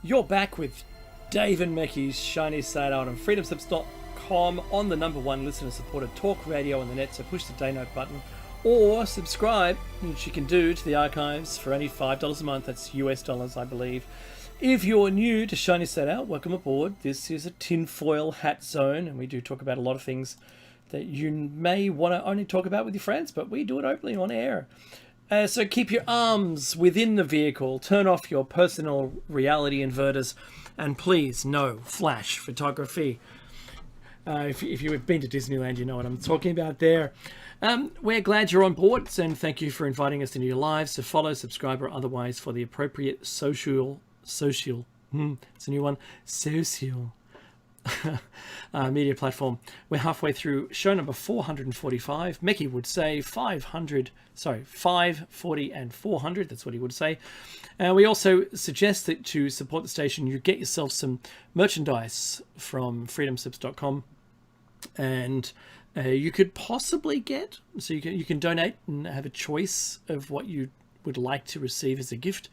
You're back with Dave and Mecky's Shiny Side Out on freedomslips.com on the #1 listener-supported talk radio on the net, so push the day note button or subscribe, which you can do to the archives for only $5 a month. That's US dollars, I believe. If you're new to Shiny Side Out, welcome aboard. This is a tinfoil hat zone, and we do talk about a lot of things that you may want to only talk about with your friends, but we do it openly on air. So keep your arms within the vehicle, turn off your personal reality inverters, and please, no flash photography. If you've been to Disneyland, you know what I'm talking about there. We're glad you're on board, and thank you for inviting us into your lives. So follow, subscribe, or otherwise for the appropriate social, it's a new one, social media platform. We're halfway through show number 445. Mecky would say 540 and 400. That's what he would say. We also suggest that to support the station, you get yourself some merchandise from freedomslips.com, and you could possibly get, so you can donate and have a choice of what you would like to receive as a gift.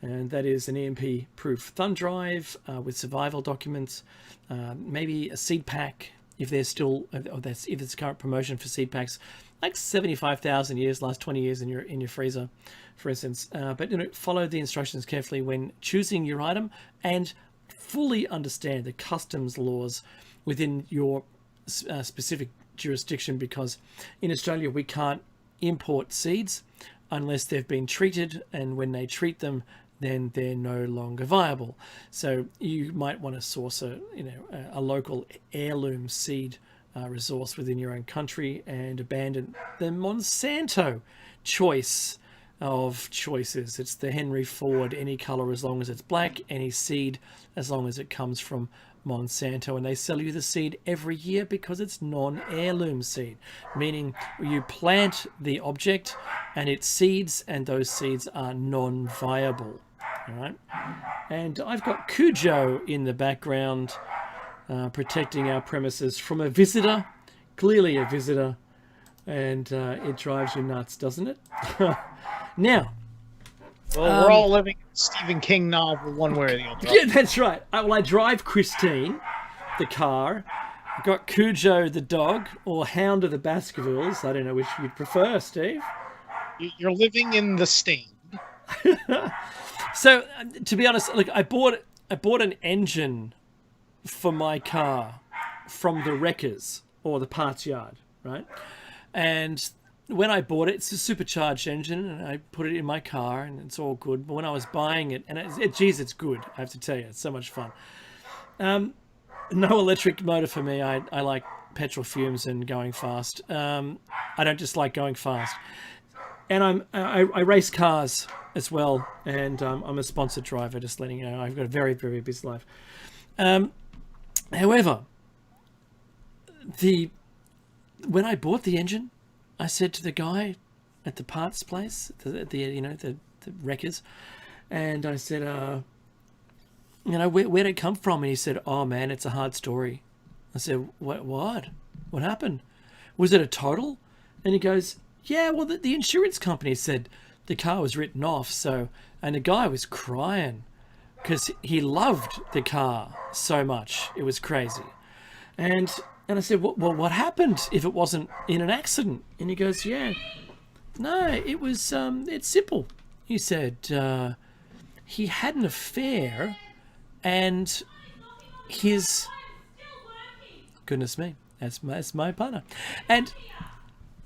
And that is an EMP-proof thumb drive with survival documents, maybe a seed pack if there's still, if it's current promotion for seed packs, like 75,000 years, last 20 years in your freezer, for instance. But follow the instructions carefully when choosing your item, and fully understand the customs laws within your specific jurisdiction, because in Australia we can't import seeds unless they've been treated, and when they treat them, then they're no longer viable. So you might want to source a local heirloom seed resource within your own country, and abandon the Monsanto choice of choices. It's the Henry Ford, any color as long as it's black, any seed as long as it comes from Monsanto, and they sell you the seed every year because it's non-heirloom seed, meaning you plant the object and it seeds, and those seeds are non-viable. All right, and I've got Cujo in the background protecting our premises from a visitor, clearly a visitor, and it drives you nuts, doesn't it? Now, well, we're all living in a Stephen King novel one way or the other. Yeah, that's right. I drive Christine, the car. I've got Cujo, the dog, or Hound of the Baskervilles. I don't know which you'd prefer, Steve. You're living in the stain. So, to be honest, look, I bought an engine for my car from the wreckers or the parts yard, right? And when I bought it, it's a supercharged engine, and I put it in my car, and it's all good. But when I was buying it, and geez, it's good, I have to tell you, it's so much fun. No electric motor for me. I like petrol fumes and going fast. I don't just like going fast. And I race cars as well, and I'm a sponsored driver, just letting you know. I've got a very, very busy life. However, when I bought the engine, I said to the guy at the parts place, the wreckers, and I said, where'd it come from? And he said, oh man, it's a hard story. I said, what happened? Was it a total? And he goes, yeah, well, the insurance company said the car was written off. And the guy was crying because he loved the car so much. It was crazy. And I said, well, what happened if it wasn't in an accident? And he goes, yeah, no, it was, it's simple. He said, he had an affair, and goodness me, that's my partner.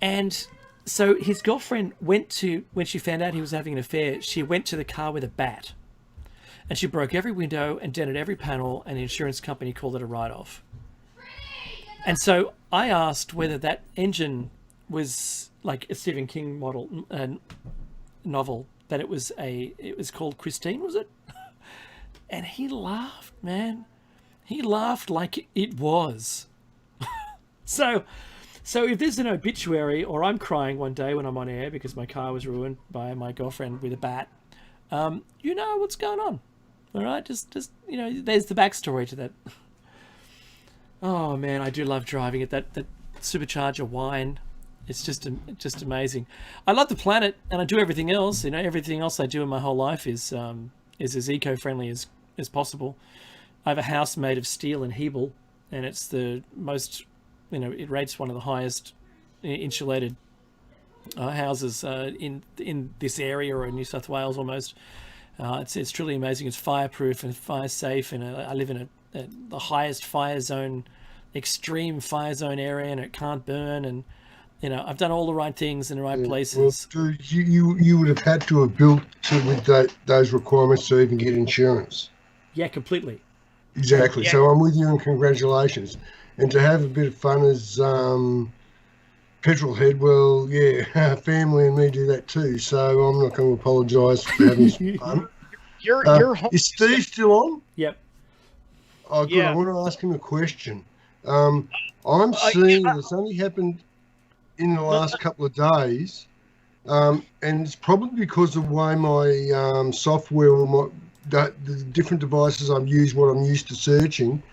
And so his girlfriend when she found out he was having an affair, she went to the car with a bat, and she broke every window and dented every panel, and the insurance company called it a write-off. And so I asked whether that engine was like a Stephen King novel, that it was called Christine, was it? And he laughed, man. He laughed like it was. So if there's an obituary, or I'm crying one day when I'm on air because my car was ruined by my girlfriend with a bat, you know what's going on. All right, just there's the backstory to that. Oh man, I do love driving it. That supercharger whine, it's just amazing. I love the planet, and I do everything else. Everything else I do in my whole life is as eco-friendly as as possible. I have a house made of steel and Hebel, and it's the most, it rates one of the highest insulated houses in this area, or in New South Wales almost. It's truly amazing. It's fireproof and fire safe, and I live in the highest fire zone, extreme fire zone area, and it can't burn. And I've done all the right things in the right places. Well, dude, you would have had to have built with those requirements to even get insurance. Yeah, completely. Exactly. Yeah. So I'm with you, and congratulations. And to have a bit of fun as petrol head, well, yeah, family and me do that too. So I'm not going to apologise for having some fun. Your home Is Steve still on? Yep. Oh, good. Yeah. I want to ask him a question. I'm seeing it's only happened in the last couple of days, and it's probably because of the way my software or the different devices I've used, what I'm used to searching.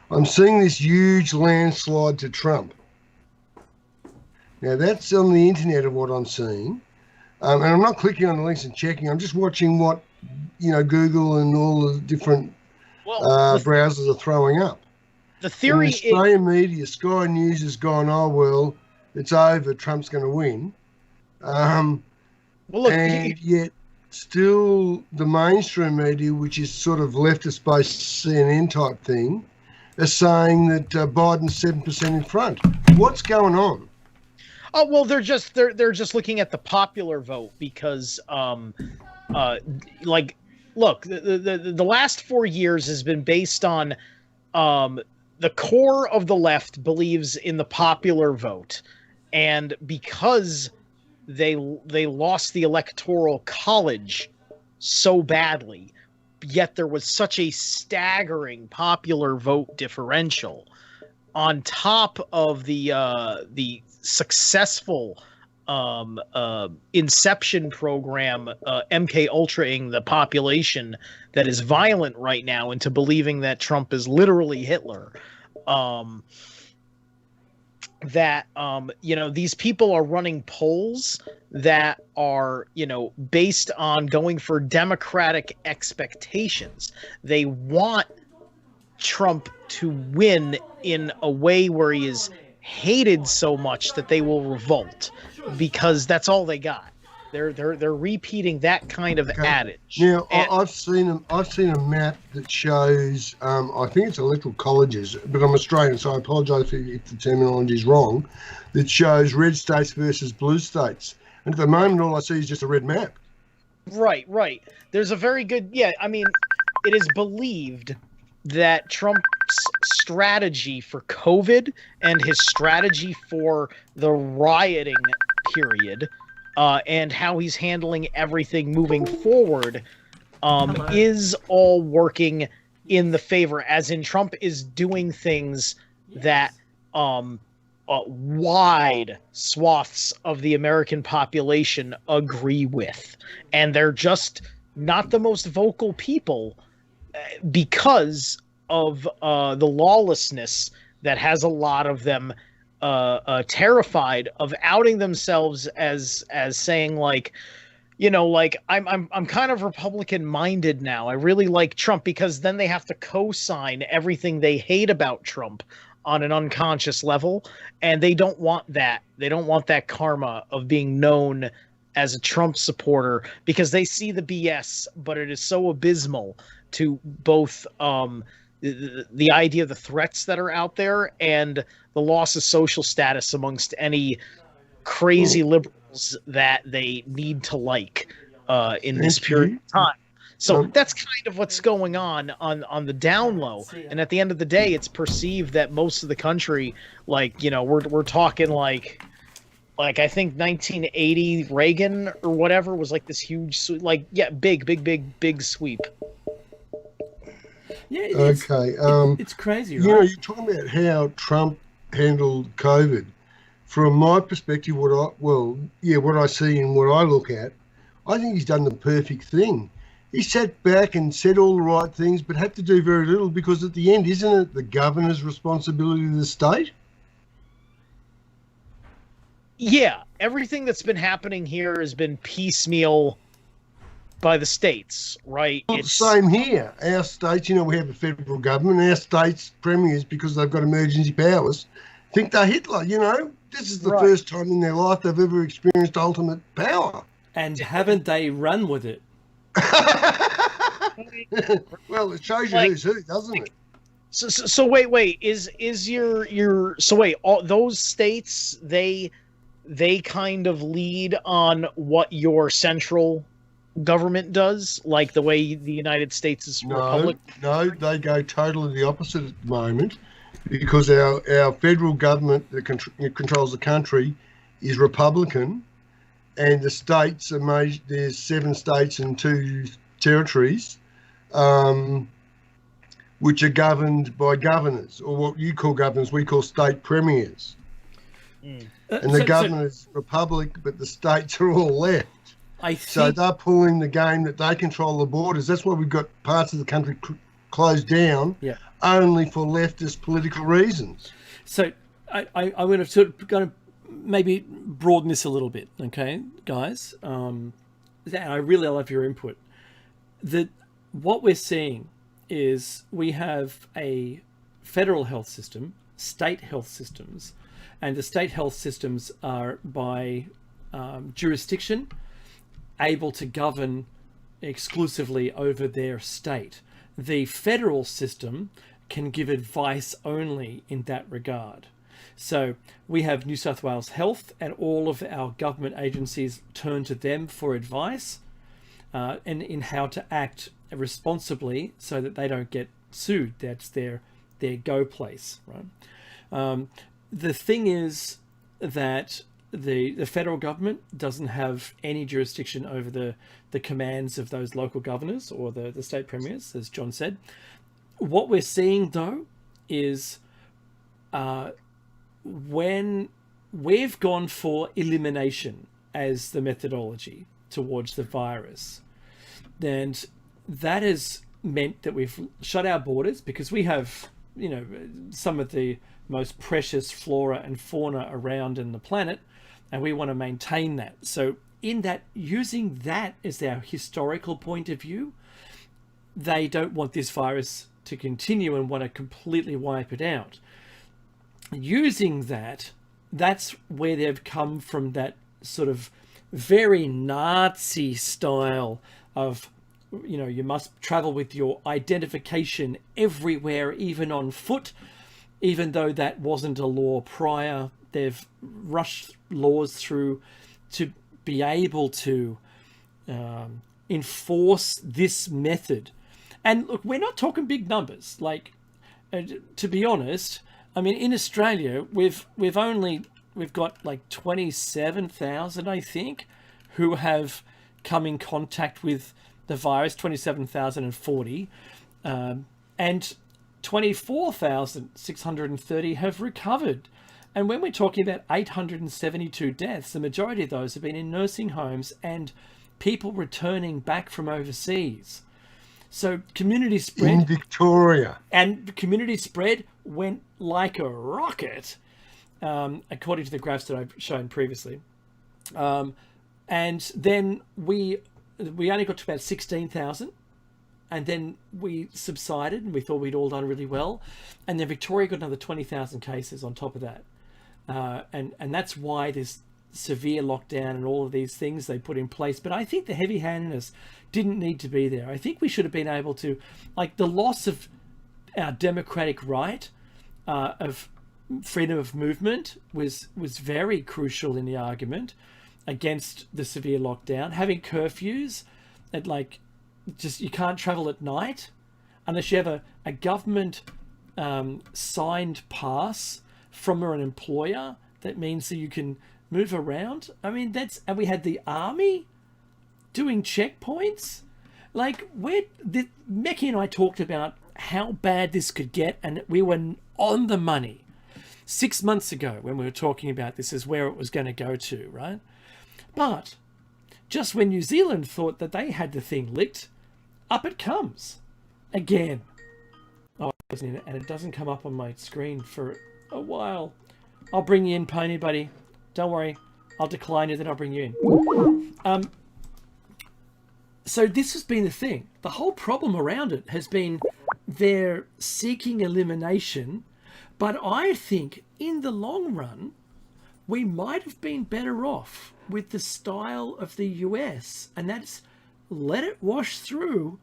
I'm seeing this huge landslide to Trump. Now, that's on the internet of what I'm seeing. And I'm not clicking on the links and checking. I'm just watching what, Google and all the different browsers are throwing up. the theory In the Australian media, Sky News has gone, oh, well, it's over, Trump's going to win. well, look, And yet still the mainstream media, which is sort of leftist-based CNN type thing, are saying that Biden's 7% in front. What's going on? oh well, they're just looking at the popular vote because look, the last 4 years has been based on the core of the left believes in the popular vote, and because they lost the electoral college so badly, yet there was such a staggering popular vote differential on top of the successful inception program, MK Ultraing the population that is violent right now into believing that Trump is literally Hitler. These people are running polls that are, based on going for democratic expectations. They want Trump to win in a way where he is hated so much that they will revolt, because that's all they got. They're repeating that kind of adage. Now, I've seen a map that shows, I think it's electoral colleges, but I'm Australian, so I apologise if the terminology is wrong, that shows red states versus blue states. And at the moment, all I see is just a red map. Right. There's a very good, it is believed that Trump's strategy for COVID and his strategy for the rioting period, and how he's handling everything moving forward, is all working in the favor, as in Trump is doing things that wide swaths of the American population agree with. And they're just not the most vocal people because of the lawlessness that has a lot of them terrified of outing themselves as saying, like, I'm kind of Republican minded now. I really like Trump, because then they have to co-sign everything they hate about Trump on an unconscious level, and they don't want that. They don't want that karma of being known as a Trump supporter, because they see the BS, but it is so abysmal to both the idea of the threats that are out there and the loss of social status amongst any crazy liberals that they need to like in this period of time. So that's kind of what's going on the down low. And at the end of the day, it's perceived that most of the country, we're talking like I think 1980 Reagan or whatever was like this huge, big sweep. Yeah. It's crazy, right? You're talking about how Trump handled COVID. From my perspective, what I see and what I look at, I think he's done the perfect thing. He sat back and said all the right things, but had to do very little, because at the end, isn't it the governor's responsibility of the state? Yeah, everything that's been happening here has been piecemeal by the states, right? Well, it's the same here. Our states, we have a federal government. Our states' premiers, because they've got emergency powers, think they're Hitler. This is the first time in their life they've ever experienced ultimate power. And haven't they run with it? Well, it shows you who's who, doesn't it? So wait, is your so wait, all those states, they kind of lead on what your central government does, like the way the United States is republic? No, they go totally the opposite at the moment, because our federal government that controls the country is Republican, and the states are made. There's 7 states and 2 territories, which are governed by governors, or what you call governors, we call state premiers. And the governor's republic, but the states are all left. So they're pulling the game that they control the borders. That's why we've got parts of the country closed down, only for leftist political reasons. So I'm going to maybe broaden this a little bit, okay, guys? And I really love your input. What we're seeing is we have a federal health system, state health systems, and the state health systems are by jurisdiction able to govern exclusively over their state. The federal system can give advice only in that regard. So we have New South Wales Health, and all of our government agencies turn to them for advice and in how to act responsibly so that they don't get sued. That's their go place, right? The thing is that the federal government doesn't have any jurisdiction over the commands of those local governors or the state premiers, as John said. What we're seeing, though, is when we've gone for elimination as the methodology towards the virus, then that has meant that we've shut our borders, because we have, some of the most precious flora and fauna around in the planet, and we want to maintain that. So in that, using that as our historical point of view, they don't want this virus to continue and want to completely wipe it out. Using that, that's where they've come from, that sort of very Nazi style of, you must travel with your identification everywhere, even on foot, even though that wasn't a law prior. They've rushed laws through to be able to enforce this method. And look, we're not talking big numbers. Like, to be honest, I mean, in Australia, we've got like 27,000, I think, who have come in contact with the virus, 27,040, and 24,630 have recovered. And when we're talking about 872 deaths, the majority of those have been in nursing homes and people returning back from overseas. So community spread in Victoria, and community spread went like a rocket, according to the graphs that I've shown previously. And then we only got to about 16,000, and then we subsided, and we thought we'd all done really well. And then Victoria got another 20,000 cases on top of that. And that's why this severe lockdown and all of these things they put in place. But I think the heavy-handedness didn't need to be there. I think we should have been able to, like, the loss of our democratic right of freedom of movement was very crucial in the argument against the severe lockdown. Having curfews at, like, just, you can't travel at night unless you have a government signed pass from an employer that means that you can move around. I mean, and we had the army doing checkpoints. Like, Mecky and I talked about how bad this could get, and we were on the money 6 months ago when we were talking about this as where it was going to go to, right? But just when New Zealand thought that they had the thing licked, up it comes again. Oh, and it doesn't come up on my screen for a while. I'll bring you in, Pony Buddy. Don't worry. I'll decline you, then I'll bring you in. So this has been the thing. The whole problem around it has been they're seeking elimination, but I think in the long run, we might have been better off with the style of the US, and that's let it wash through,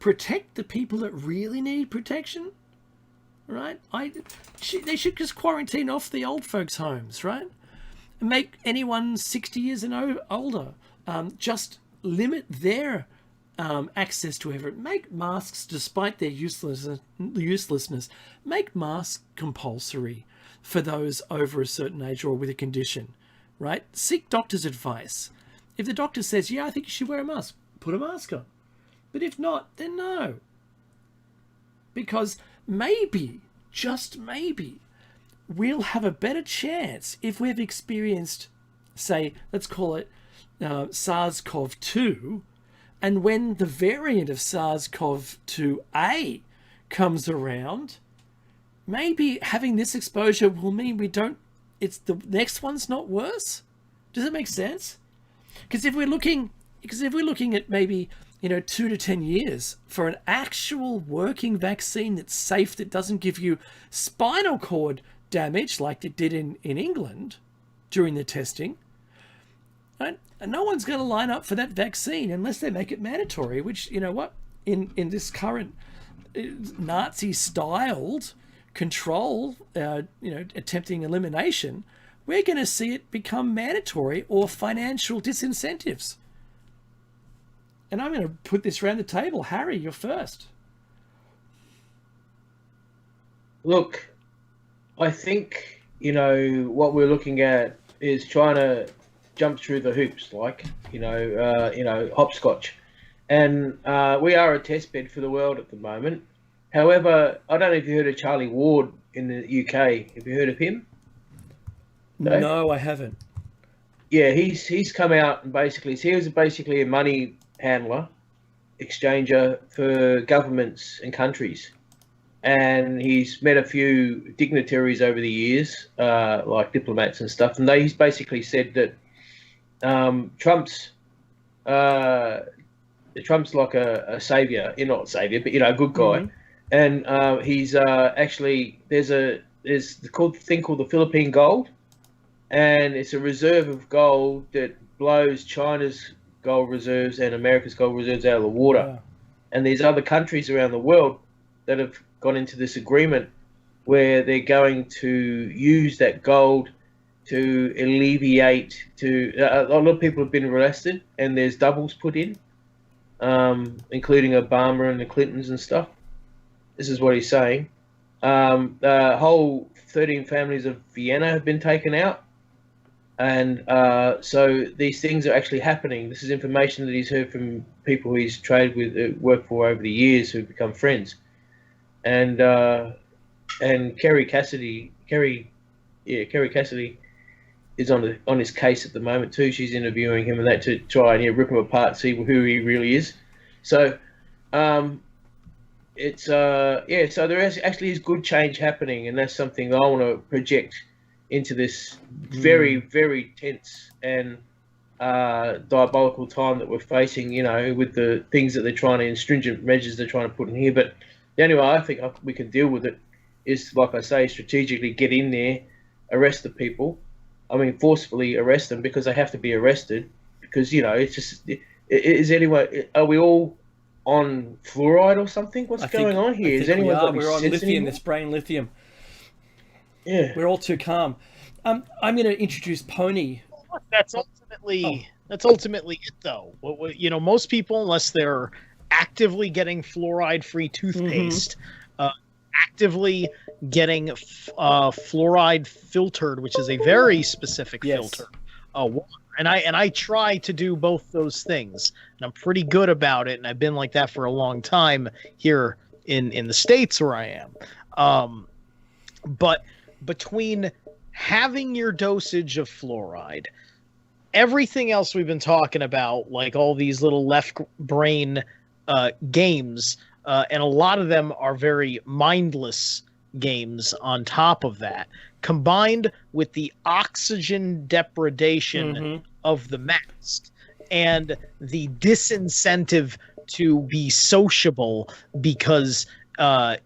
protect the people that really need protection, right? They should just quarantine off the old folks' homes, right? Make anyone 60 years and older, just limit their access to everything. Make masks, despite their uselessness, make masks compulsory for those over a certain age or with a condition, right? Seek doctor's advice. If the doctor says, yeah, I think you should wear a mask, put a mask on. But if not, then no. Because maybe, just maybe, we'll have a better chance if we've experienced, say, let's call it SARS-CoV-2, and when the variant of SARS-CoV-2A comes around, maybe having this exposure will mean the next one's not worse. Does it make sense? Because if we're looking at maybe 2 to 10 years for an actual working vaccine that's safe, that doesn't give you spinal cord damage like it did in England during the testing, right? And no one's going to line up for that vaccine unless they make it mandatory, which, you know what, in this current Nazi-styled control, attempting elimination, we're going to see it become mandatory or financial disincentives. And I'm going to put this around the table. Harry, you're first. Look, I think, what we're looking at is trying to jump through the hoops, hopscotch. And we are a test bed for the world at the moment. However, I don't know if you heard of Charlie Ward in the UK. Have you heard of him? No, I haven't. Yeah, he's come out and he was basically a money handler, exchanger for governments and countries. And he's met a few dignitaries over the years, like diplomats and stuff. And he's basically said that Trump's like a savior, not a savior, but a good guy. Mm-hmm. And he's actually there's a thing called the Philippine gold, and it's a reserve of gold that blows China's gold reserves and America's gold reserves out of the water. Yeah. And there's other countries around the world that have gone into this agreement where they're going to use that gold to alleviate. A lot of people have been arrested, and there's doubles put in, including Obama and the Clintons and stuff. This is what he's saying. The whole 13 families of Vienna have been taken out. And so these things are actually happening. This is information that he's heard from people who he's traded with, worked for over the years, who've become friends. And Kerry Cassidy is on his case at the moment too. She's interviewing him and that to try and rip him apart, see who he really is. So it's so there actually is good change happening, and that's something that I want to project into this very, very tense and diabolical time that we're facing, with the things that they're trying to, stringent measures they're trying to put in here. But the only way I think we can deal with it is, like I say, strategically get in there, arrest the people. I mean, forcefully arrest them, because they have to be arrested, because, it's just, are we all on fluoride or something? What's going on here? Is anyone got we're on lithium, they're spraying lithium. Yeah, we're all too calm. I'm going to introduce Pony. That's ultimately it, though. Most people, unless they're actively getting fluoride-free toothpaste, actively getting fluoride filtered, which is a very specific filter, water. And I try to do both those things, and I'm pretty good about it. And I've been like that for a long time here in the States where I am. But between having your dosage of fluoride, everything else we've been talking about, like all these little left brain games, and a lot of them are very mindless games on top of that, combined with the oxygen depredation of the mask and the disincentive to be sociable because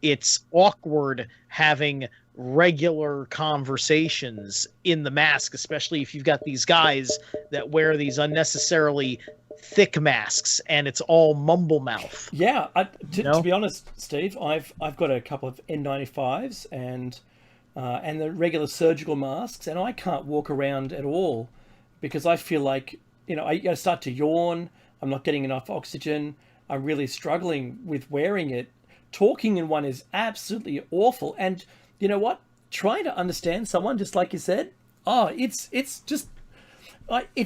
it's awkward having regular conversations in the mask, especially if you've got these guys that wear these unnecessarily thick masks and it's all mumble mouth. Yeah, to be honest, Steve, I've got a couple of N95s and the regular surgical masks, and I can't walk around at all because I feel like, I start to yawn. I'm not getting enough oxygen. I'm really struggling with wearing it. Talking in one is absolutely awful. And you know what? Trying to understand someone, just like you said, it's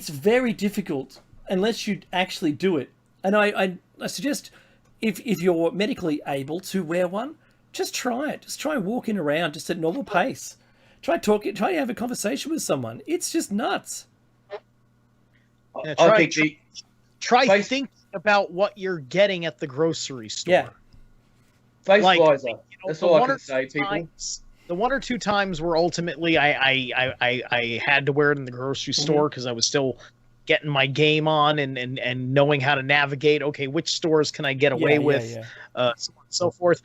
very difficult unless you actually do it. And I suggest if you're medically able to wear one, just try it. Just try walking around just at normal pace. Try to have a conversation with someone. It's just nuts. Yeah, try thinking about what you're getting at the grocery store. Yeah. Face visor. That's all I can say, people. The one or two times where ultimately I had to wear it in the grocery store because I was still getting my game on and knowing how to navigate. Okay, which stores can I get away with? So on and so forth.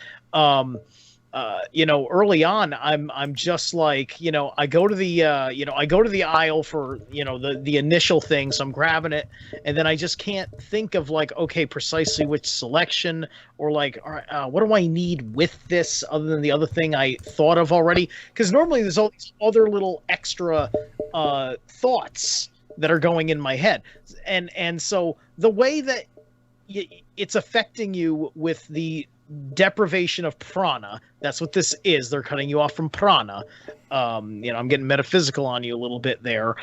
Early on, I'm just like, I go to the aisle for, the initial thing. So I'm grabbing it, and then I just can't think of like, okay, precisely which selection or like, all right, what do I need with this other than the other thing I thought of already? Because normally there's all these other little extra thoughts that are going in my head. And so the way that it's affecting you with the deprivation of prana, that's what this is. They're cutting you off from prana. I'm getting metaphysical on you a little bit there.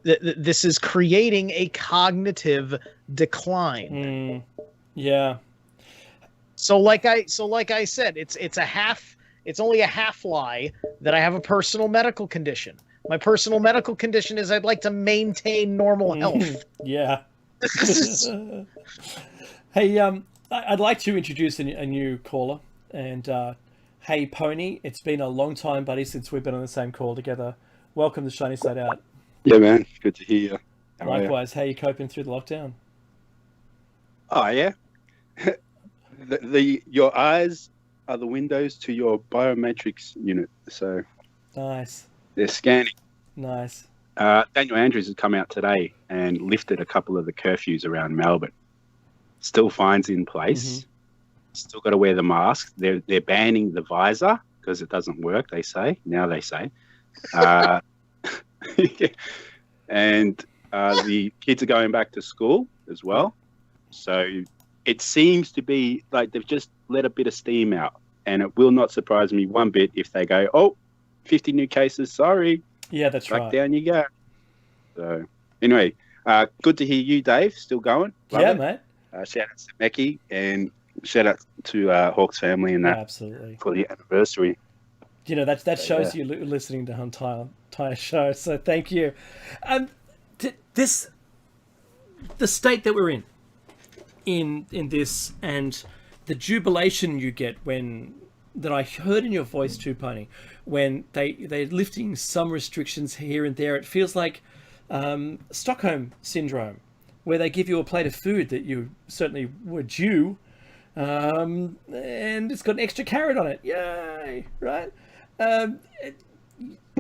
This is creating a cognitive decline. Yeah. So like I said, it's only a half lie that I have a personal medical condition. My personal medical condition is I'd like to maintain normal health. Yeah. Hey, I'd like to introduce a new caller. And hey, Pony, it's been a long time, buddy, since we've been on the same call together. Welcome to Shiny Side Out. Yeah, man. Good to hear you. Likewise. How are you coping through the lockdown? Oh, yeah. Your eyes are the windows to your biometrics unit. So nice. They're scanning. Nice. Daniel Andrews has come out today and lifted a couple of the curfews around Melbourne. Still fines in place. Still got to wear the mask. They're banning the visor because it doesn't work, they say. Now they say. And the kids are going back to school as well. So it seems to be like they've just let a bit of steam out. And it will not surprise me one bit if they go, 50 new cases, sorry. Yeah, that's right. Back down you go. So anyway, good to hear you, Dave, still going. Love it, mate. Shout out to Mecky and shout out to Hawk's family and that absolutely for the anniversary. That shows you listening to the entire show. So thank you. The state that we're in this, and the jubilation you get that I heard in your voice too, Pony, when they're lifting some restrictions here and there. It feels like Stockholm syndrome, where they give you a plate of food that you certainly were due, and it's got an extra carrot on it. Yay, right?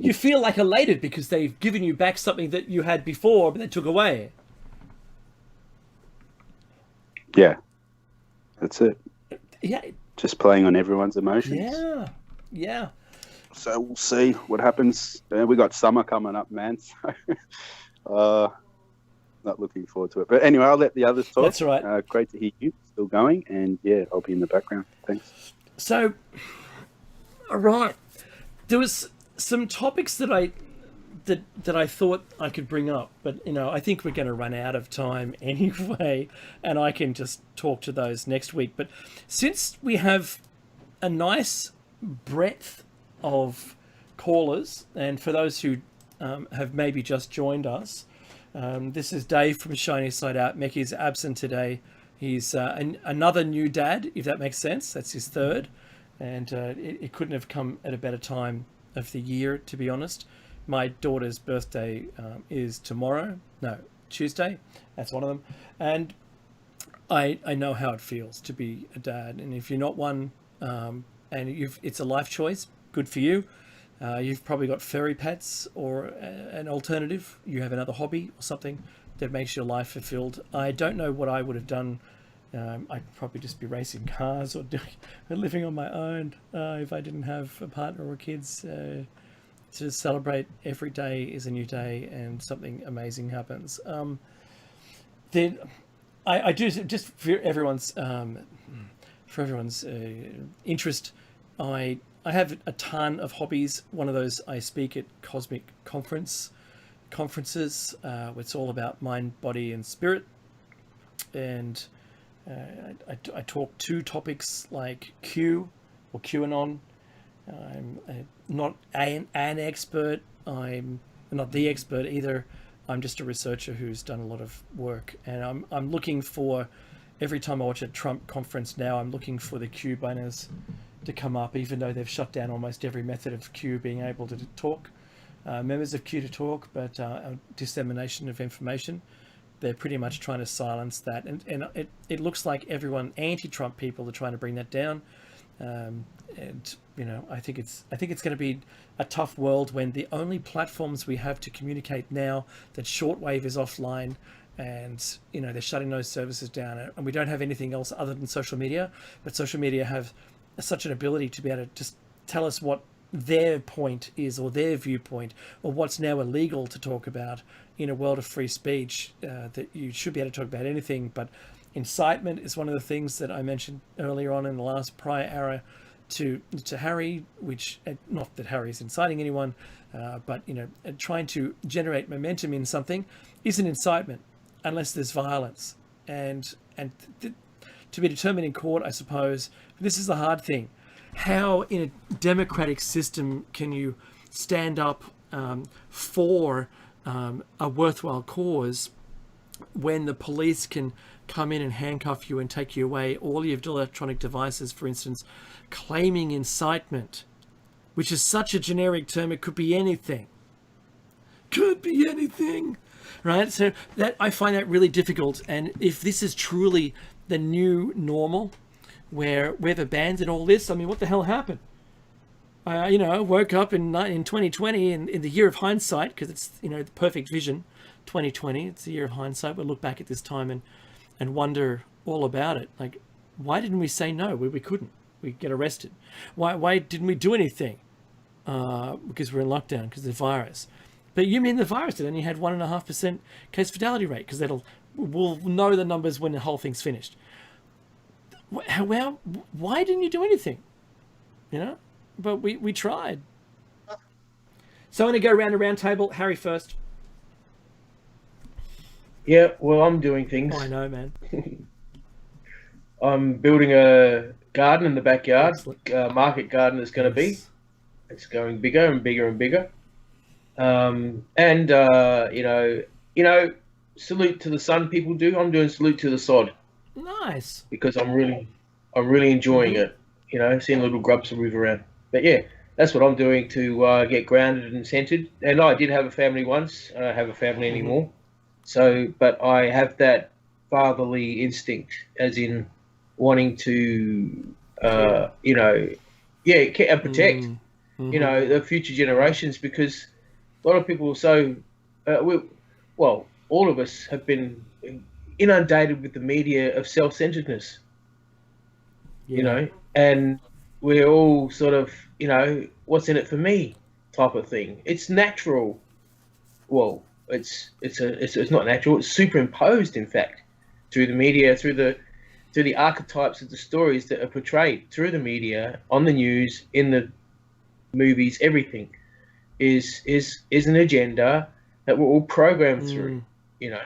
You feel like elated because they've given you back something that you had before, but they took away. Yeah, that's it. Yeah. Just playing on everyone's emotions. Yeah. So we'll see what happens. We got summer coming up, man. So, not looking forward to it. But anyway, I'll let the others talk. That's right. Great to hear you still going. And yeah, I'll be in the background. Thanks. So, all right. There was some topics that I thought I could bring up, but I think we're going to run out of time anyway, and I can just talk to those next week. But since we have a nice breadth of callers, and for those who have maybe just joined us, this is Dave from Shiny Side Out. Mecky's absent today. He's another new dad, if that makes sense. That's his third, and it couldn't have come at a better time of the year, to be honest. My daughter's birthday is tomorrow. No, Tuesday. That's one of them. And I know how it feels to be a dad. And if you're not one, and it's a life choice, good for you. You've probably got furry pets or an alternative. You have another hobby or something that makes your life fulfilled. I don't know what I would have done. I'd probably just be racing cars or living on my own if I didn't have a partner or kids. To celebrate every day is a new day and something amazing happens. Then I do, just for everyone's interest, I have a ton of hobbies. One of those, I speak at cosmic conferences. It's all about mind, body, and spirit. And I talk two topics like Q or QAnon. I'm not an expert. I'm not the expert either. I'm just a researcher who's done a lot of work, and I'm looking for, every time I watch a Trump conference now, I'm looking for the Q banners to come up, even though they've shut down almost every method of Q being able to talk, members of Q to talk, but dissemination of information. They're pretty much trying to silence that, and it looks like everyone, anti-Trump people, are trying to bring that down. And you know, I think it's going to be a tough world when the only platforms we have to communicate now, that shortwave is offline, and you know, they're shutting those services down, and we don't have anything else other than social media. But social media have such an ability to be able to just tell us what their point is, or their viewpoint, or what's now illegal to talk about in a world of free speech, that you should be able to talk about anything. But incitement is one of the things that I mentioned earlier on in the last prior hour to Harry, which, not that Harry is inciting anyone, but you know, trying to generate momentum in something is an incitement unless there's violence, and to be determined in court, I suppose. This is the hard thing. How in a democratic system can you stand up for a worthwhile cause when the police can come in and handcuff you and take you away all your electronic devices, for instance, claiming incitement, which is such a generic term, it could be anything. Could be anything, right? So that, I find that really difficult. And if this is truly the new normal, where we've abandoned all this, I mean, what the hell happened? You know, I woke up in 2020, in the year of hindsight, because it's, you know, the perfect vision, 2020, it's the year of hindsight. We'll look back at this time and wonder all about it. Like, why didn't we say no? We couldn't. We get arrested. Why didn't we do anything? Because we're in lockdown, because of the virus. But you mean the virus that only had 1.5% case fatality rate, because we'll know the numbers when the whole thing's finished. Well, why didn't you do anything? You know, but we tried. So I'm going to go around the round table. Harry first. Yeah, well, I'm doing things. Oh, I know, man. I'm building a garden in the backyard. Market garden is going to be. It's going bigger and bigger and bigger. You know, salute to the sun people do. I'm doing salute to the sod. Nice. Because I'm really enjoying it. You know, seeing little grubs move around. But yeah, that's what I'm doing to get grounded and centered. And I did have a family once. I don't have a family anymore. So, but I have that fatherly instinct, as in wanting to, you know, and protect, you know, the future generations, because a lot of people are so, all of us have been inundated with the media of self-centeredness, you know, and we're all sort of, you know, what's in it for me type of thing. It's natural. Well, it's not natural. It's superimposed, in fact, through the media, through the archetypes of the stories that are portrayed through the media, on the news, in the movies. Everything is an agenda that we're all programmed through, you know,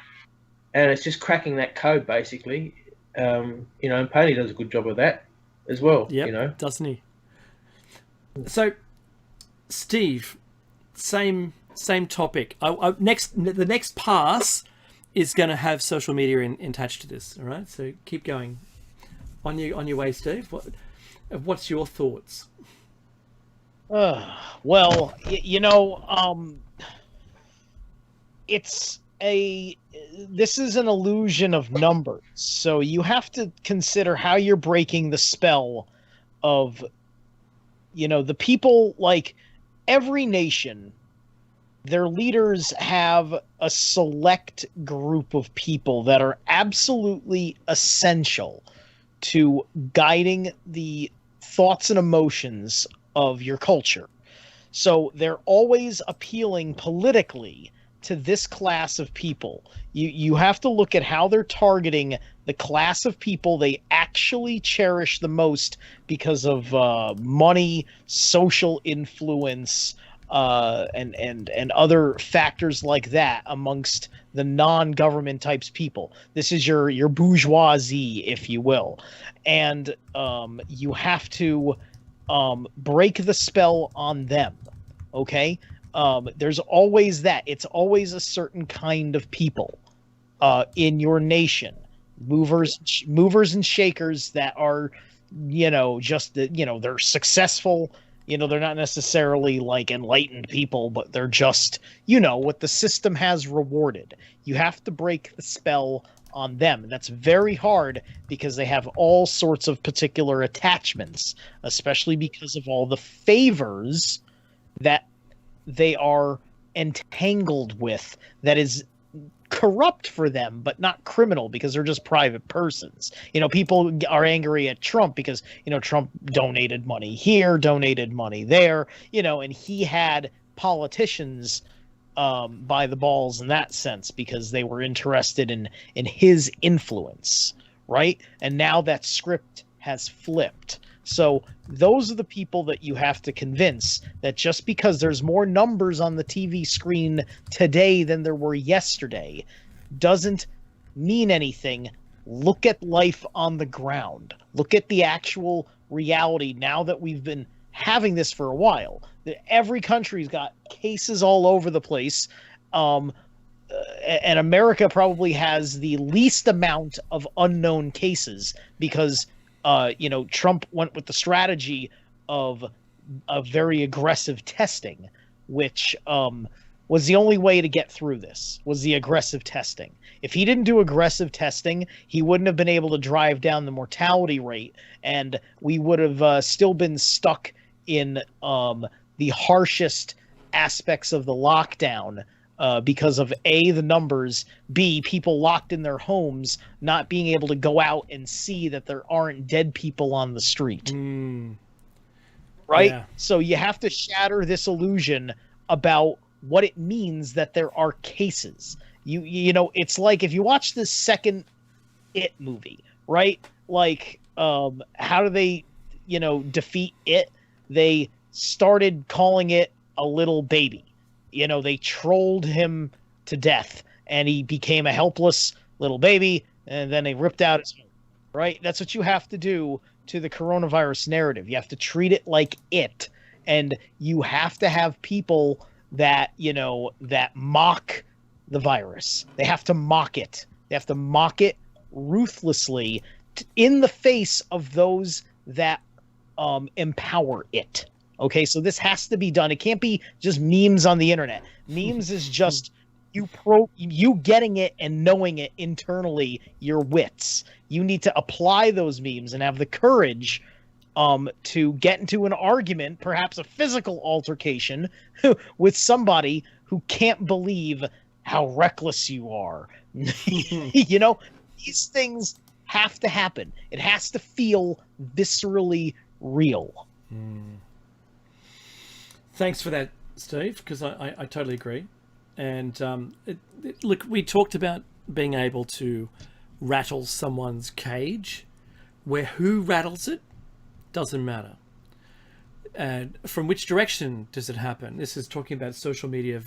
and it's just cracking that code, basically. You know, and Pony does a good job of that as well. Yeah, you know, doesn't he? So, Steve, same topic. The next pass is going to have social media attached to this. All right, so keep going on your way, Steve. What's your thoughts? Well, you know, it's this is an illusion of numbers. So you have to consider how you're breaking the spell of, the people. Like every nation, their leaders have a select group of people that are absolutely essential to guiding the thoughts and emotions of your culture. So they're always appealing politically to this class of people. You have to look at how they're targeting the class of people they actually cherish the most because of money, social influence, and other factors like that amongst the non-government types people. This is your bourgeoisie, if you will. And you have to break the spell on them. Okay? There's always that. It's always a certain kind of people in your nation. Movers and shakers that are, they're successful. They're not necessarily like enlightened people, but they're just, what the system has rewarded. You have to break the spell on them. And that's very hard because they have all sorts of particular attachments, especially because of all the favors that they are entangled with that is corrupt for them, but not criminal because they're just private persons. People are angry at Trump because, Trump donated money here, donated money there, and he had politicians by the balls in that sense because they were interested in his influence, right? And now that script has flipped. So those are the people that you have to convince that just because there's more numbers on the TV screen today than there were yesterday doesn't mean anything. Look at life on the ground. Look at the actual reality now that we've been having this for a while. Every country's got cases all over the place. And America probably has the least amount of unknown cases because Trump went with the strategy of a very aggressive testing, which was the only way to get through this, was the aggressive testing. If he didn't do aggressive testing, he wouldn't have been able to drive down the mortality rate, and we would have still been stuck in the harshest aspects of the lockdown because of A, the numbers, B, people locked in their homes, not being able to go out and see that there aren't dead people on the street. Right? Yeah. So you have to shatter this illusion about what it means that there are cases. It's like if you watch the second It movie, right? Like, how do they, defeat it? They started calling it a little baby. They trolled him to death and he became a helpless little baby and then they ripped out his heart, right? That's what you have to do to the coronavirus narrative. You have to treat it like it, and you have to have people that, that mock the virus. They have to mock it. They have to mock it ruthlessly in the face of those that empower it. Okay, so this has to be done. It can't be just memes on the internet. Memes is just you getting it and knowing it internally, your wits. You need to apply those memes and have the courage to get into an argument, perhaps a physical altercation, with somebody who can't believe how reckless you are. These things have to happen. It has to feel viscerally real. Thanks for that, Steve, because I totally agree. And look, we talked about being able to rattle someone's cage, where who rattles it doesn't matter. And from which direction does it happen? This is talking about social media,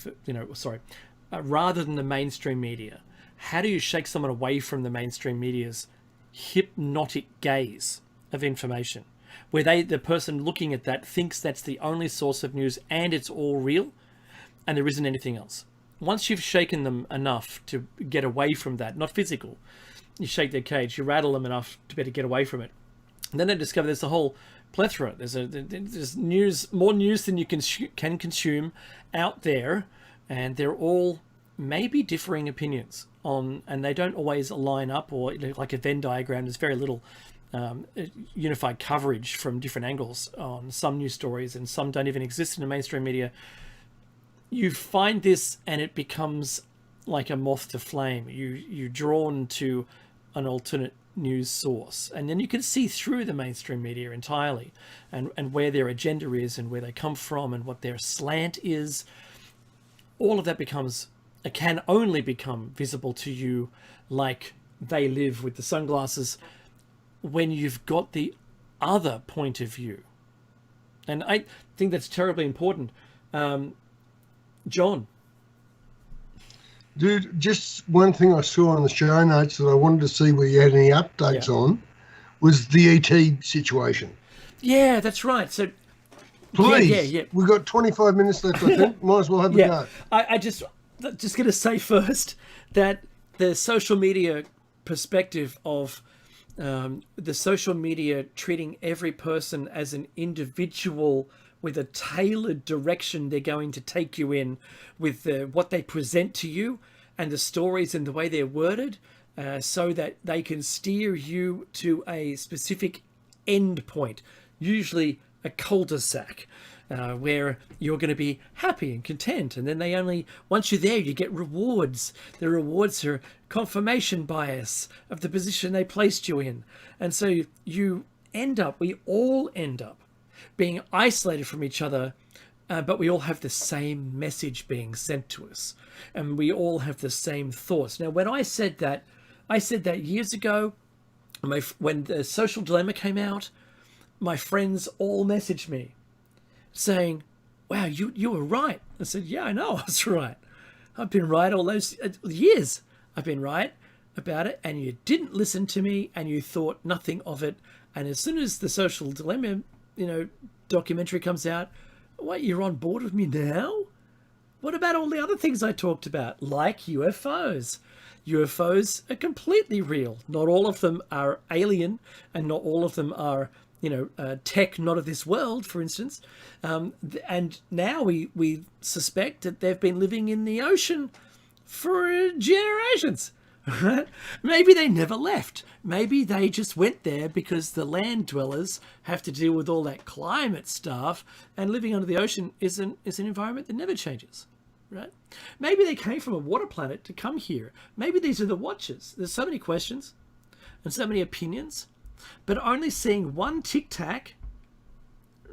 rather than the mainstream media. How do you shake someone away from the mainstream media's hypnotic gaze of information, where the person looking at that thinks that's the only source of news and it's all real and there isn't anything else? Once you've shaken them enough to get away from that, not physical, you shake their cage, you rattle them enough to be able to get away from it. And then they discover there's a whole plethora. There's news, more news than you can consume out there, and they're all maybe differing opinions on, and they don't always line up, or like a Venn diagram, there's very little unified coverage from different angles on some news stories, and some don't even exist in the mainstream media. You find this and it becomes like a moth to flame. You're drawn to an alternate news source, and then you can see through the mainstream media entirely, and where their agenda is and where they come from and what their slant is. All of that can only become visible to you, like they live with the sunglasses, when you've got the other point of view. And I think that's terribly important. John. Dude, just one thing I saw on the show notes that I wanted to see where you had any updates on was the ET situation. Yeah, that's right. So, please, yeah. We've got 25 minutes left, I think. Might as well have a go. I just going to say first that the social media perspective of the social media treating every person as an individual with a tailored direction they're going to take you in, with what they present to you and the stories and the way they're worded, so that they can steer you to a specific end point, usually a cul-de-sac, where you're going to be happy and content. And then once you're there, you get rewards. The rewards are confirmation bias of the position they placed you in. And so we all end up being isolated from each other, but we all have the same message being sent to us, and we all have the same thoughts. Now, when I said that years ago, when the Social Dilemma came out, my friends all messaged me saying, wow, you were right. I said, yeah, I know I was right. I've been right all those years. I've been right about it, and you didn't listen to me, and you thought nothing of it. And as soon as the Social Dilemma documentary comes out, what, you're on board with me now? What about all the other things I talked about, like UFOs? UFOs are completely real. Not all of them are alien, and not all of them are, tech not of this world, for instance. And now we suspect that they've been living in the ocean for generations. Right? Maybe they never left. Maybe they just went there because the land dwellers have to deal with all that climate stuff, and living under the ocean is an environment that never changes. Right? Maybe they came from a water planet to come here. Maybe these are the Watchers. There's so many questions and so many opinions, but only seeing one Tic Tac,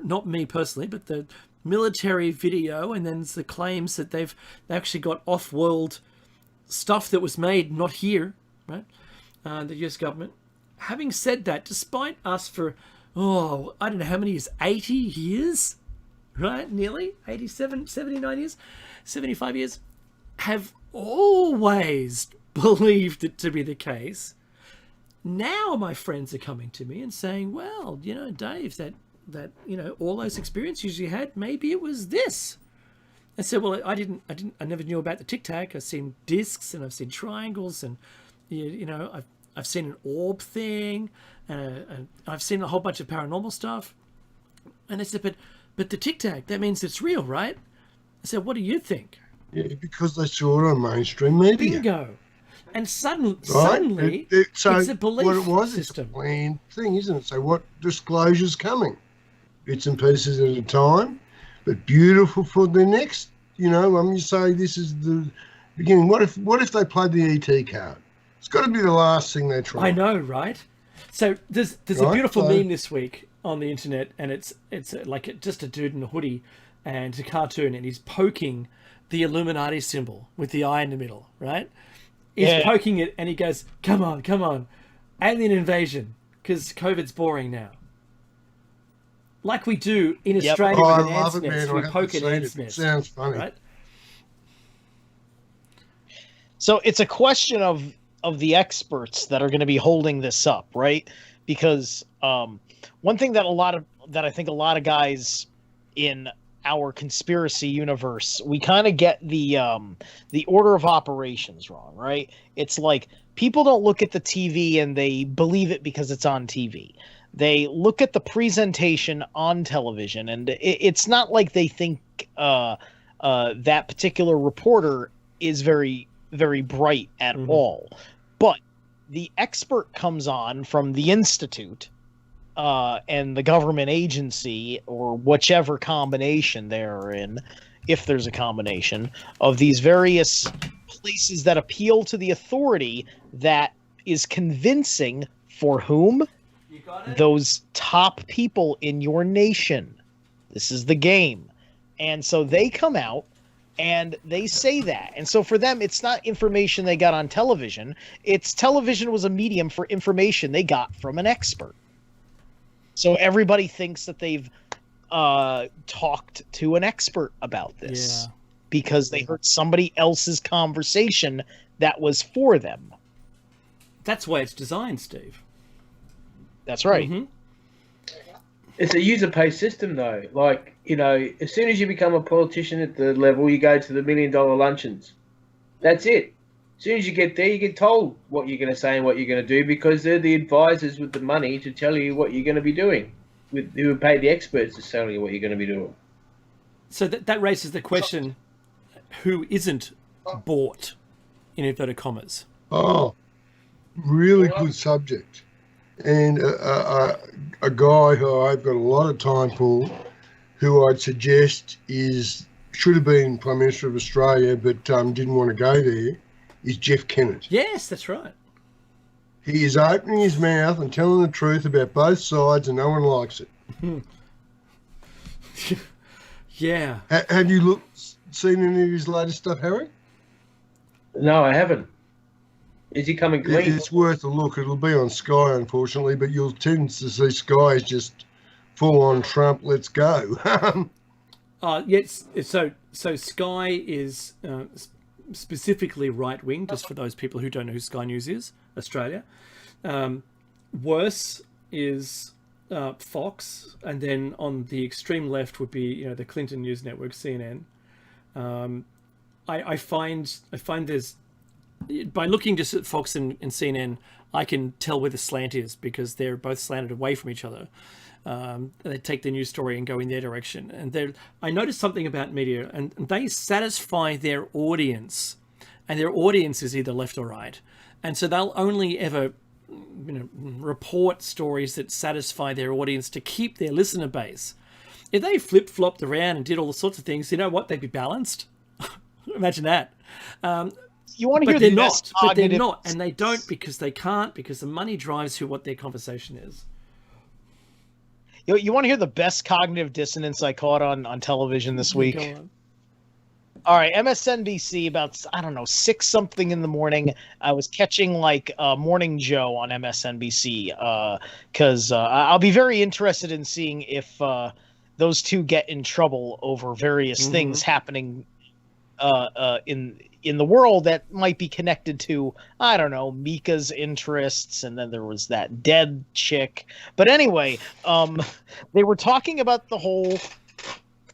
not me personally, but the military video, and then the claims that they've actually got off-world stuff that was made not here, right? The US government. Having said that, despite us for, I don't know how many years, 80 years, right? Nearly 87, 79 years, 75 years, have always believed it to be the case. Now my friends are coming to me and saying, well, Dave, that all those experiences you had, maybe it was this. I said, well, I never knew about the Tic Tac. I've seen discs and I've seen triangles, and I've seen an orb thing, and I've seen a whole bunch of paranormal stuff. And I said, but the Tic Tac, that means it's real, right? I said, what do you think? Yeah, because they saw it on mainstream media. Bingo. And suddenly it's a belief what it was, system. It's a planned thing, isn't it? So what disclosure's coming? Bits and pieces at a time, but beautiful for the next, you say this is the beginning. What if they played the ET card? It's got to be the last thing they try. I know, right? So there's a beautiful meme this week on the internet, and it's like just a dude in a hoodie, and it's a cartoon, and he's poking the Illuminati symbol with the eye in the middle, right? He's poking it, and he goes, come on, alien invasion, because COVID's boring now. Like we do in Australia with an ant's nest. We poke an ant's nest. Sounds funny. Right? So it's a question of the experts that are going to be holding this up, right? Because one thing that I think a lot of guys in our conspiracy universe, we kind of get the order of operations wrong, right? It's like people don't look at the TV and they believe it because it's on TV. They look at the presentation on television, and it's not like they think that particular reporter is very, very bright at all. But the expert comes on from the institute and the government agency, or whichever combination they're in, if there's a combination of these various places that appeal to the authority that is convincing for whom? Those top people in your nation. This is the game. And so they come out and they say that. And so for them, it's not information they got on television. It's television was a medium for information they got from an expert. So everybody thinks that they've talked to an expert about this because they heard somebody else's conversation that was for them. That's why it's designed, Steve. That's right. It's a user-pay system, though. Like, you know, as soon as you become a politician at the level, you go to the $1 million luncheons. That's it. As soon as you get there, you get told what you're going to say and what you're going to do, because they're the advisors with the money to tell you what you're going to be doing, who pay the experts to tell you what you're going to be doing. So that raises the question, who isn't bought, in inverted commas? Oh, really good subject. And a guy who I've got a lot of time for, who I'd suggest should have been Prime Minister of Australia but didn't want to go there, is Jeff Kennett. Yes, that's right. He is opening his mouth and telling the truth about both sides, and no one likes it. Yeah. Have you seen any of his latest stuff, Harry? No, I haven't. Is he coming clean? It's worth a look. It'll be on Sky, unfortunately, but you'll tend to see Sky as just full on Trump. Let's go. Yes. So Sky is specifically right wing, just for those people who don't know who Sky News is, Australia. Worse is Fox, and then on the extreme left would be the Clinton News Network, CNN. I find there's, by looking just at Fox and CNN, I can tell where the slant is, because they're both slanted away from each other. They take the news story and go in their direction. And I noticed something about media, and they satisfy their audience, and their audience is either left or right. And so they'll only ever report stories that satisfy their audience to keep their listener base. If they flip-flopped around and did all the sorts of things, you know what? They'd be balanced. Imagine that. You want to hear the best but they're not, and they don't because they can't, because the money drives what their conversation is. You want to hear the best cognitive dissonance I caught on television this week? All right, MSNBC, about, I don't know, 6 something in the morning. I was catching like Morning Joe on MSNBC because I'll be very interested in seeing if those two get in trouble over various things happening in the world that might be connected to, I don't know, Mika's interests, and then there was that dead chick. But anyway, they were talking about the whole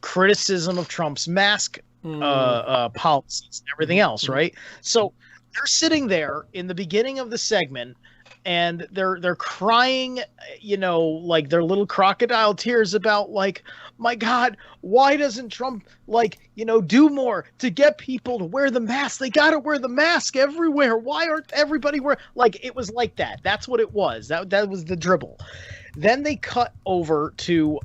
criticism of Trump's mask policies and everything else, right? So they're sitting there in the beginning of the segment, and they're crying, like their little crocodile tears about, like, my God, why doesn't Trump, do more to get people to wear the mask? They got to wear the mask everywhere. Why aren't everybody wearing? Like, it was like that. That's what it was. That was the dribble. Then they cut over to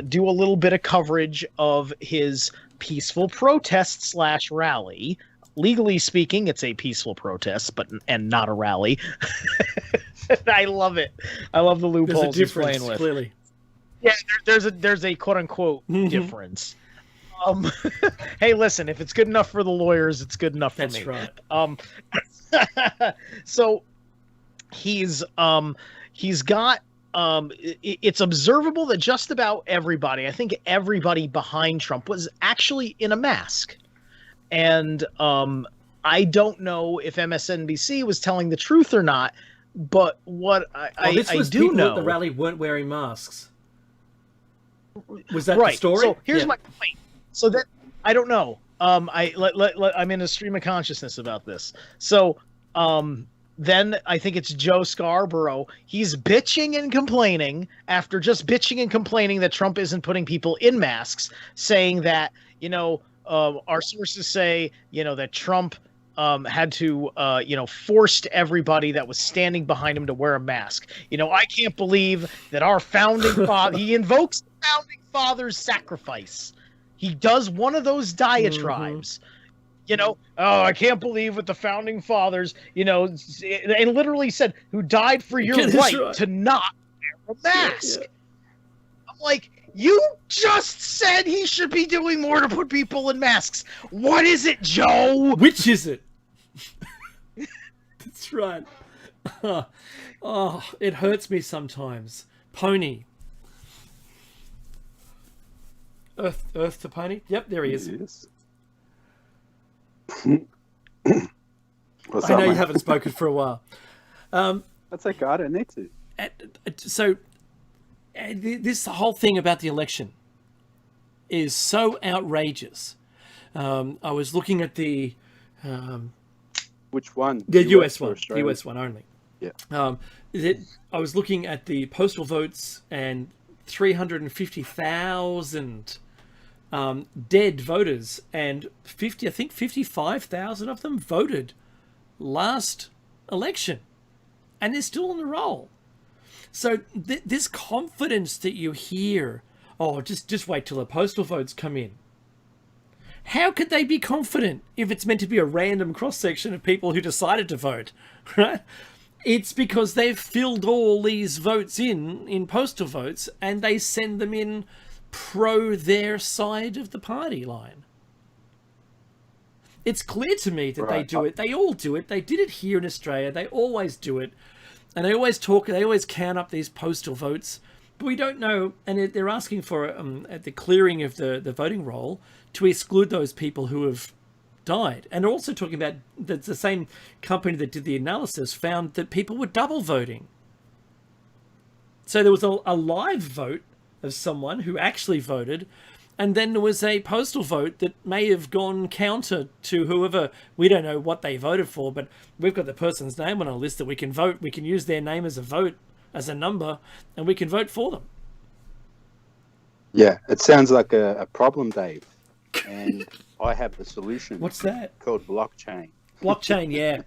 do a little bit of coverage of his peaceful protest / rally. Legally speaking, it's a peaceful protest, and not a rally. I love it. I love the loopholes he's playing with. Clearly. Yeah, there's a quote unquote difference. Hey, listen, if it's good enough for the lawyers, it's good enough for me. That's right. So he's got it's observable that just about everybody, I think everybody behind Trump, was actually in a mask. And I don't know if MSNBC was telling the truth or not, but what I do know, at the rally weren't wearing masks. Was that right. The story? So here's my point. So that I don't know. I'm in a stream of consciousness about this. So then I think it's Joe Scarborough. He's bitching and complaining after just bitching and complaining that Trump isn't putting people in masks, saying that our sources say, that Trump had to, forced everybody that was standing behind him to wear a mask. I can't believe that our founding father, he invokes the founding father's sacrifice. He does one of those diatribes. I can't believe what the founding fathers, and literally said, who died for your right to not wear a mask. Yeah. I'm like, you just said he should be doing more to put people in masks. What is it, Joe? Which is it? That's right. Oh, it hurts me sometimes. Pony. Earth to Pony? Yep, there he is. Yes. I know you haven't spoken for a while. That's okay, I don't need to. So, this whole thing about the election is so outrageous. I was looking at the... Which one? The US one. The US one only. Yeah. I was looking at the postal votes, and 350,000 dead voters, and 55,000 of them voted last election, and they're still on the roll. So this confidence that you hear, just wait till the postal votes come in. How could they be confident if it's meant to be a random cross-section of people who decided to vote, right? It's because they've filled all these votes in postal votes, and they send them in pro their side of the party line. It's clear to me that they do it. They all do it. They did it here in Australia. They always do it. And they always count up these postal votes. But we don't know, and they're asking for, at the clearing of the voting roll, to exclude those people who have died. And they're also talking about the same company that did the analysis found that people were double voting. So there was a live vote of someone who actually voted, and then there was a postal vote that may have gone counter to whoever. We don't know what they voted for, but we've got the person's name on our list that we can vote. We can use their name as a vote, as a number, and we can vote for them. Yeah, it sounds like a problem, Dave. And I have the solution. What's that? Called blockchain. Blockchain, yeah.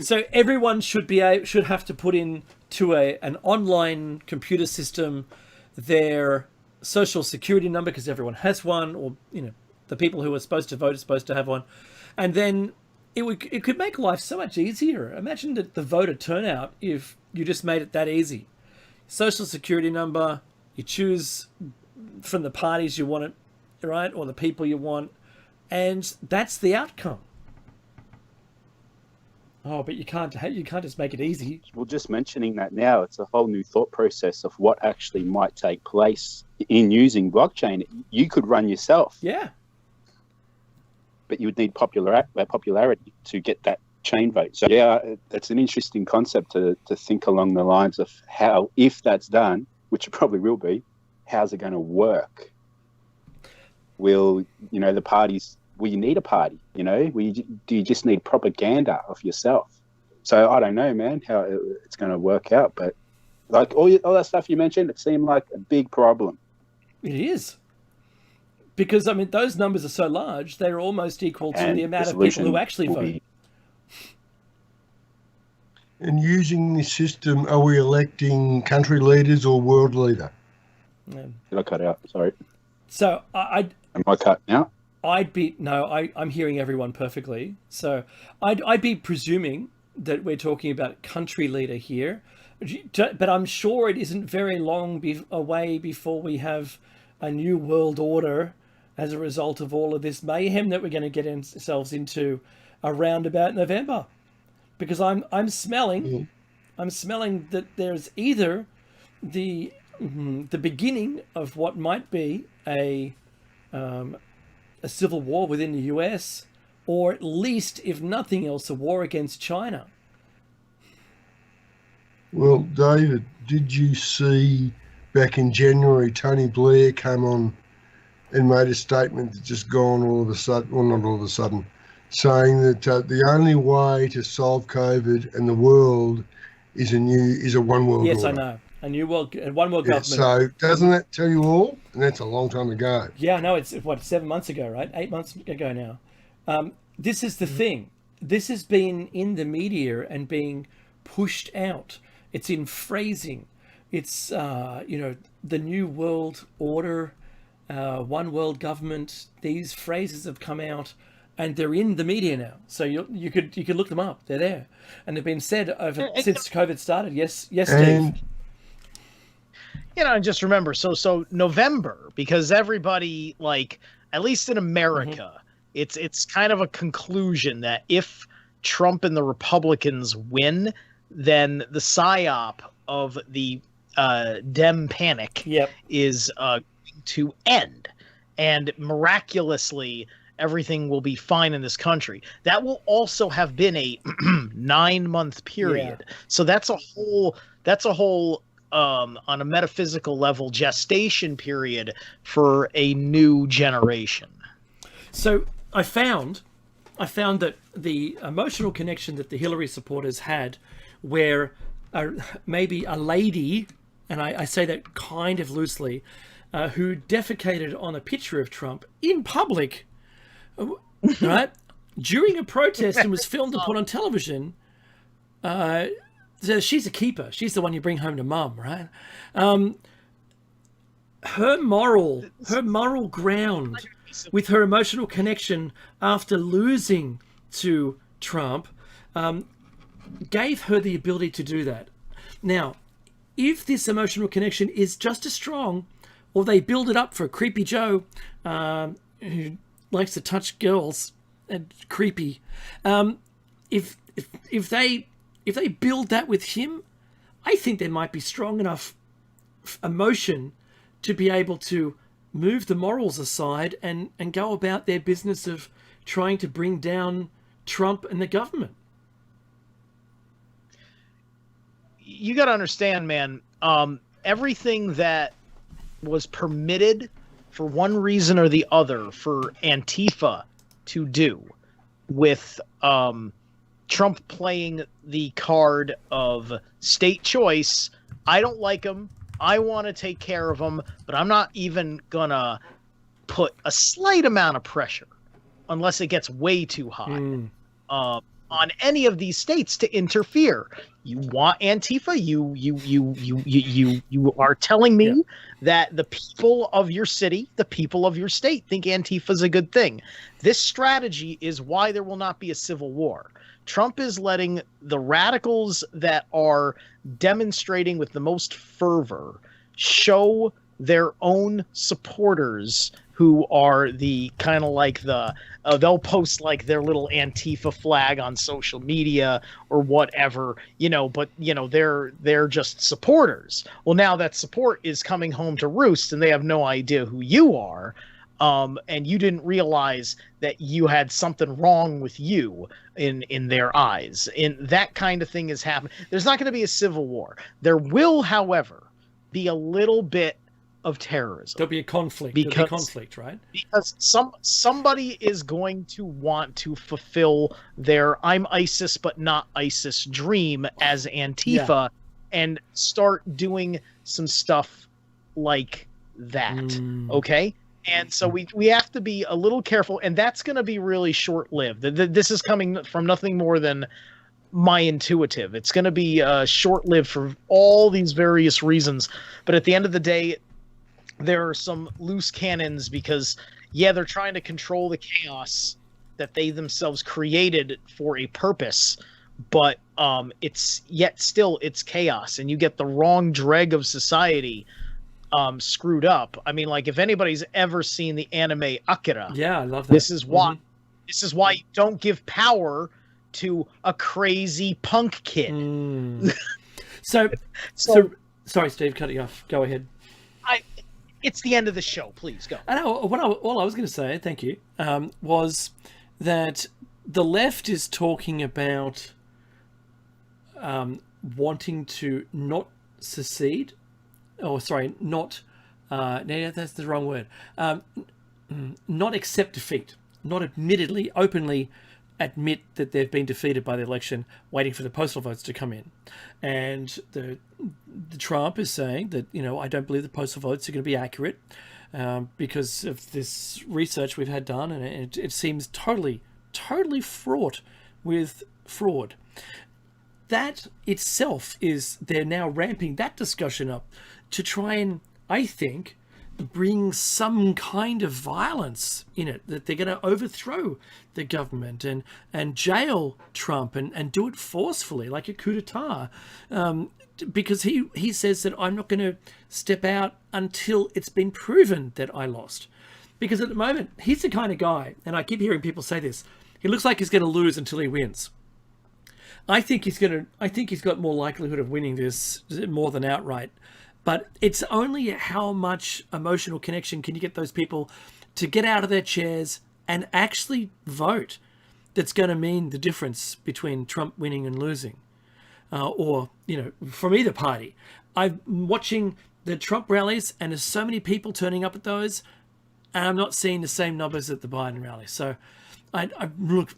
So everyone should have to put in to an online computer system their social security number, because everyone has one, or the people who are supposed to vote are supposed to have one, and then it could make life so much easier. Imagine the voter turnout if you just made it that easy. Social security number, you choose from the parties you want it, right, or the people you want, and that's the outcome. Oh, but you can't just make it easy. Well, just mentioning that now, it's a whole new thought process of what actually might take place in using blockchain. You could run yourself. Yeah. But you would need popularity to get that chain vote. So yeah, it's an interesting concept to think along the lines of how, if that's done, which it probably will be, how's it going to work? Will, the parties... Well, you need a party, do you just need propaganda of yourself? So I don't know, man, how it's going to work out. But like all that stuff you mentioned, it seemed like a big problem. It is. Because, those numbers are so large, they're almost equal to the amount of people who actually vote. And using this system, are we electing country leaders or world leader? Yeah. Did I cut out? Sorry. So Am I cut now? I'm hearing everyone perfectly. So I'd be presuming that we're talking about country leader here, but I'm sure it isn't very long away before we have a new world order as a result of all of this mayhem that we're going to get ourselves into around about November, because I'm smelling that there's either the beginning of what might be a civil war within the US, or at least, if nothing else, a war against China. Well, David, did you see back in January, Tony Blair came on and made a statement that just gone all of a sudden, well, not all of a sudden, saying that the only way to solve COVID and the world is a one world order. Yes, I know. one world government. So doesn't that tell you all? And that's a long time ago. Yeah, no, it's what, 7 months ago, right? 8 months ago now. This is the thing. This has been in the media and being pushed out. It's in phrasing. It's the new world order, one world government. These phrases have come out, and they're in the media now. So you could look them up. They're there, and they've been said over since COVID started. Yes, Steve. Just remember, so November, because everybody, like, at least in America, it's kind of a conclusion that if Trump and the Republicans win, then the psyop of the Dem panic is to end, and miraculously everything will be fine in this country. That will also have been a 9-month period. So that's a whole on a metaphysical level gestation period for a new generation. So I found that the emotional connection that the Hillary supporters had, where maybe a lady, and I say that kind of loosely, who defecated on a picture of Trump in public, right, during a protest, and was filmed and put on television. So she's a keeper. She's the one you bring home to mum, right? Her moral ground with her emotional connection after losing to Trump gave her the ability to do that. Now, if this emotional connection is just as strong, or they build it up for Creepy Joe, who likes to touch girls and creepy, if they build that with him, I think there might be strong enough emotion to be able to move the morals aside and go about their business of trying to bring down Trump and the government. You got to understand, man, everything that was permitted for one reason or the other for Antifa to do, with Trump playing the card of state choice, I don't like him, I want to take care of him, but I'm not even gonna put a slight amount of pressure, unless it gets way too high, on any of these states to interfere. You want Antifa? You are telling me that the people of your city, the people of your state, think Antifa is a good thing. This strategy is why there will not be a civil war. Trump is letting the radicals that are demonstrating with the most fervor show their own supporters, who are the kind of like the they'll post like their little Antifa flag on social media or whatever, but they're just supporters. Well, now that support is coming home to roost, and they have no idea who you are. And you didn't realize that you had something wrong with you in their eyes. And that kind of thing is happening. There's not going to be a civil war. There will, however, be a little bit of terrorism. There'll be a conflict. There'll be conflict, right? Because somebody is going to want to fulfill their "I'm ISIS but not ISIS" dream as Antifa, and start doing some stuff like that. Okay? And so we have to be a little careful, and that's going to be really short-lived. This is coming from nothing more than my intuitive. It's going to be short-lived for all these various reasons. But at the end of the day, there are some loose cannons, because, they're trying to control the chaos that they themselves created for a purpose. But it's chaos, and you get the wrong dreg of society screwed up. I mean, like, if anybody's ever seen the anime Akira, I love that. This is why you don't give power to a crazy punk kid. So sorry, Steve, cut you off. Go ahead. It's the end of the show. Please go. I know. All I was going to say, thank you, was that the left is talking about wanting to not secede. Oh, sorry, not. No, that's the wrong word. Not accept defeat. Not admittedly, openly admit that they've been defeated by the election, waiting for the postal votes to come in. And the Trump is saying that, I don't believe the postal votes are going to be accurate because of this research we've had done, and it seems totally fraught with fraud. That itself they're now ramping that discussion up to try and, I think, bring some kind of violence in it, that they're going to overthrow the government and jail Trump and do it forcefully, like a coup d'etat, because he says that I'm not going to step out until it's been proven that I lost. Because at the moment, he's the kind of guy, and I keep hearing people say this, he looks like he's going to lose until he wins. I think he's got more likelihood of winning this more than outright. But it's only how much emotional connection can you get those people to get out of their chairs and actually vote that's going to mean the difference between Trump winning and losing, or from either party. I'm watching the Trump rallies, and there's so many people turning up at those, and I'm not seeing the same numbers at the Biden rally. So, I look.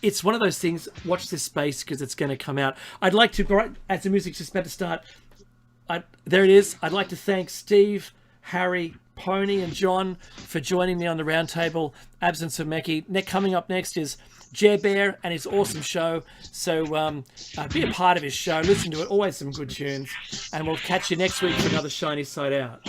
It's one of those things. Watch this space because it's going to come out. I'd like to, as the music's just about to start. There it is. I'd like to thank Steve, Harry, Pony, and John for joining me on the roundtable. Absence of Meki. Coming up next is Jer Bear and his awesome show. So be a part of his show. Listen to it. Always some good tunes. And we'll catch you next week for another Shiny Side Out.